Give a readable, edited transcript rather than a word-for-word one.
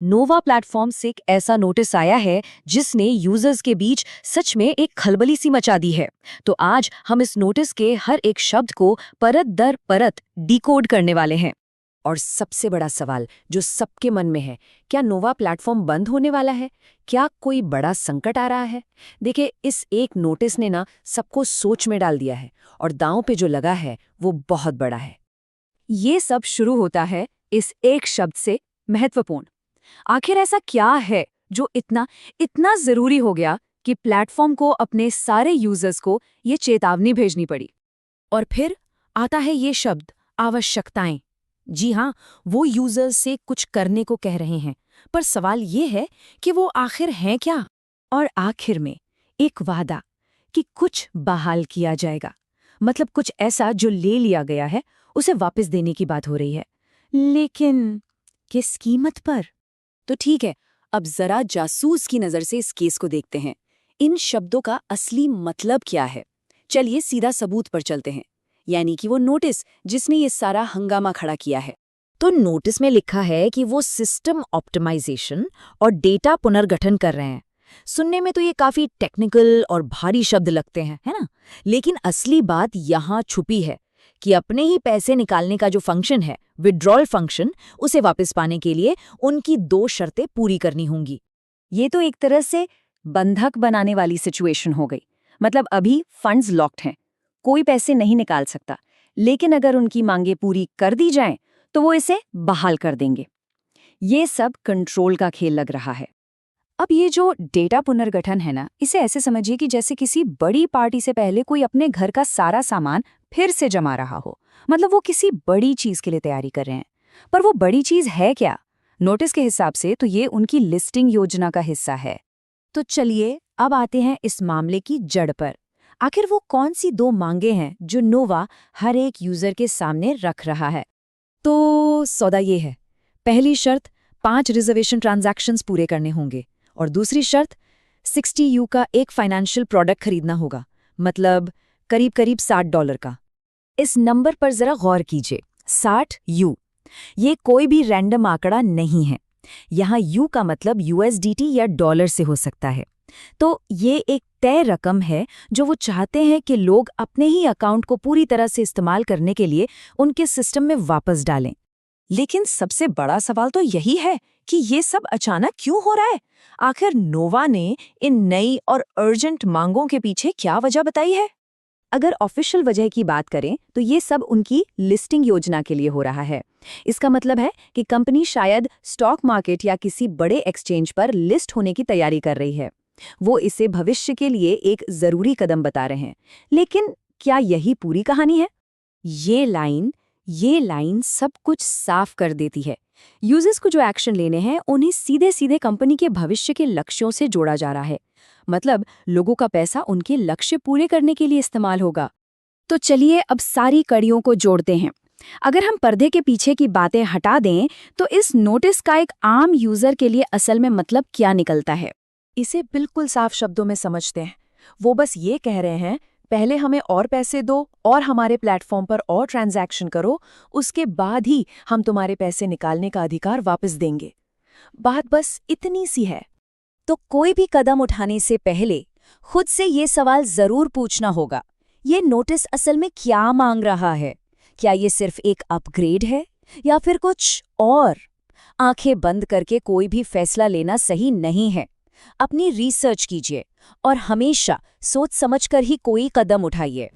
नोवा platform से एक ऐसा नोटिस आया है जिसने यूजर्स के बीच सच में एक खलबली सी मचा दी है। तो आज हम इस नोटिस के हर एक शब्द को परत दर परत डिकोड करने वाले हैं। और सबसे बड़ा सवाल जो सबके मन में है, क्या नोवा प्लेटफॉर्म बंद होने वाला है? क्या कोई बड़ा संकट आ रहा है? देखिए, इस एक नोटिस ने ना सबको सोच में डाल दिया है और दांव पे जो लगा है वो बहुत बड़ा है। ये सब शुरू होता है इस एक शब्द से, महत्वपूर्ण। आखिर ऐसा क्या है जो इतना इतना जरूरी हो गया कि प्लेटफॉर्म को अपने सारे यूजर्स को ये चेतावनी भेजनी पड़ी? और फिर आता है ये शब्द, आवश्यकताएं। जी हाँ, वो यूजर्स से कुछ करने को कह रहे हैं, पर सवाल ये है कि वो आखिर हैं क्या? और आखिर में एक वादा कि कुछ बहाल किया जाएगा, मतलब कुछ ऐसा जो ले लिया गया है उसे वापस देने की बात हो रही है। लेकिन किस कीमत पर? तो ठीक है, अब जरा जासूस की नजर से इस केस को देखते हैं। इन शब्दों का असली मतलब क्या है? चलिए सीधा सबूत पर चलते हैं, यानी कि वो नोटिस जिसने ये सारा हंगामा खड़ा किया है। तो नोटिस में लिखा है कि वो सिस्टम ऑप्टिमाइजेशन और डेटा पुनर्गठन कर रहे हैं। सुनने में तो ये काफी टेक्निकल और भारी शब्द लगते हैं, है ना? लेकिन असली बात यहाँ छुपी है कि अपने ही पैसे निकालने का जो फंक्शन है, विड्रॉल फंक्शन, उसे वापस पाने के लिए उनकी 2 शर्तें पूरी करनी होंगी। ये तो एक तरह से बंधक बनाने वाली सिचुएशन हो गई। मतलब अभी फंड्स लॉक्ड हैं, कोई पैसे नहीं निकाल सकता, लेकिन अगर उनकी मांगें पूरी कर दी जाएं तो वो इसे बहाल कर देंगे। ये सब कंट्रोल का खेल लग रहा है। अब ये जो डेटा पुनर्गठन है ना, इसे ऐसे समझिए कि जैसे किसी बड़ी पार्टी से पहले कोई अपने घर का सारा सामान फिर से जमा रहा हो। मतलब वो किसी बड़ी चीज के लिए तैयारी कर रहे हैं। पर वो बड़ी चीज है क्या? नोटिस के हिसाब से तो ये उनकी लिस्टिंग योजना का हिस्सा है। तो चलिए अब आते हैं इस मामले की जड़ पर। आखिर वो कौन सी 2 मांगे हैं जो नोवा हर एक यूजर के सामने रख रहा है? तो सौदा ये है, पहली शर्त 5 रिजर्वेशन ट्रांजैक्शंस पूरे करने होंगे, और दूसरी शर्त 60 यू का एक फाइनेंशियल प्रोडक्ट खरीदना होगा, मतलब करीब करीब $60 का। इस नंबर पर जरा गौर कीजिए, 60 यू। ये कोई भी रैंडम आंकड़ा नहीं है। यहाँ यू का मतलब यूएसडीटी या डॉलर से हो सकता है। तो ये एक तय रकम है जो वो चाहते हैं कि लोग अपने ही अकाउंट को पूरी तरह से इस्तेमाल करने के लिए उनके सिस्टम में वापस डालें। लेकिन सबसे बड़ा सवाल तो यही है कि ये सब अचानक क्यों हो रहा है? आखिर नोवा ने इन नई और अर्जेंट मांगों के पीछे क्या वजह बताई है? अगर ऑफिशियल वजह की बात करें तो ये सब उनकी लिस्टिंग योजना के लिए हो रहा है। इसका मतलब है कि कंपनी शायद स्टॉक मार्केट या किसी बड़े एक्सचेंज पर लिस्ट होने की तैयारी कर रही है। वो इसे भविष्य के लिए एक जरूरी कदम बता रहे हैं। लेकिन क्या यही पूरी कहानी है? ये लाइन सब कुछ साफ कर देती है। यूजर्स को जो एक्शन लेने हैं उन्हें सीधे सीधे कंपनी के भविष्य के लक्ष्यों से जोड़ा जा रहा है। मतलब लोगों का पैसा उनके लक्ष्य पूरे करने के लिए इस्तेमाल होगा। तो चलिए अब सारी कड़ियों को जोड़ते हैं। अगर हम पर्दे के पीछे की बातें हटा दें तो इस नोटिस का एक आम यूजर के लिए असल में मतलब क्या निकलता है? इसे बिल्कुल साफ शब्दों में समझते हैं। वो बस ये कह रहे हैं, पहले हमें और पैसे दो और हमारे प्लेटफॉर्म पर और ट्रांजैक्शन करो, उसके बाद ही हम तुम्हारे पैसे निकालने का अधिकार वापस देंगे। बात बस इतनी सी है। तो कोई भी कदम उठाने से पहले खुद से ये सवाल जरूर पूछना होगा, ये नोटिस असल में क्या मांग रहा है? क्या ये सिर्फ एक अपग्रेड है या फिर कुछ और? आंखें बंद करके कोई भी फैसला लेना सही नहीं है। अपनी रिसर्च कीजिए और हमेशा सोच समझकर ही कोई कदम उठाइए।